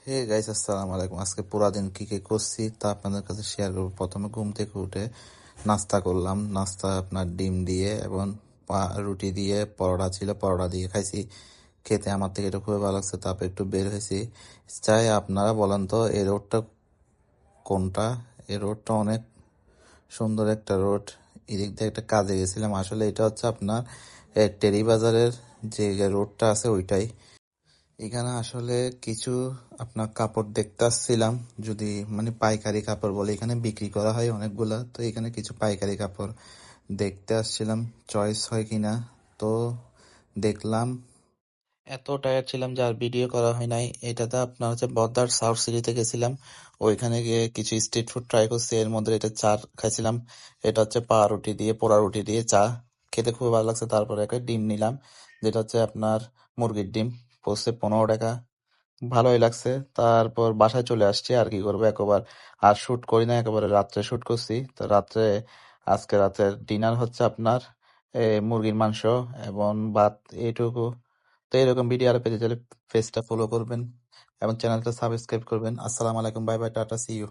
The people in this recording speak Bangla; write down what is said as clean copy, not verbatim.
হে গাইস, আসসালামু আলাইকুম। আজকে পুরা দিন কি কি করছি তা আপনাদের কাছে শেয়ার করবো। প্রথমে ঘুম থেকে উঠে নাস্তা করলাম। নাস্তা আপনার ডিম দিয়ে এবং রুটি দিয়ে, পরোটা ছিল পরোটা দিয়ে খাইছি। খেতে আমার থেকে এটা খুবই ভালো লাগছে। তারপর একটু বের হয়েছি। চাই আপনারা বলেন তো এই রোডটা কোনটা? এই রোডটা অনেক সুন্দর একটা রোড। এদিক দিয়ে একটা কাজে গেছিলাম। আসলে এটা হচ্ছে আপনার টেরি বাজারের যে রোডটা আছে ওইটাই। এখানে আসলে কিছু আপনার কাপড় দেখতে আসছিলাম, যদি মানে পাইকারি কাপড় বলে এখানে বিক্রি করা হয় অনেকগুলা, তো এখানে কিছু পাইকারি কাপড় দেখতে আসছিলাম, চয়েস হয় কিনা। তো দেখলাম। এত টায়ার্ড ছিলাম যে আর ভিডিও করা হয় নাই। এটাতে আপনার হচ্ছে বদ্দার সাউথ সিটিতে গেছিলাম। ওইখানে গিয়ে কিছু স্ট্রিট ফুড ট্রাই করছি। এর মধ্যে এটা চা খাইছিলাম। এটা হচ্ছে পাউরুটি দিয়ে, পোড়া রুটি দিয়ে চা। খেতে খুব ভালো লাগছে। তারপরে একটা ডিম নিলাম, যেটা হচ্ছে আপনার মুরগির ডিম। পড়ছে 15 টাকা। ভালোই লাগছে। তারপর বাসায় চলে আসছি। আর কি করবো, একবার আর শুট করি না, একেবারে রাত্রে শুট করছি। তো রাত্রে, আজকে রাতের ডিনার হচ্ছে আপনার মুরগির মাংস এবং ভাত, এইটুকু। তো এরকম ভিডিও আরো পেতে চাইলে পেজটা ফলো করবেন এবং চ্যানেলটা সাবস্ক্রাইব করবেন। আসসালামু আলাইকুম, bye bye, tata, see you.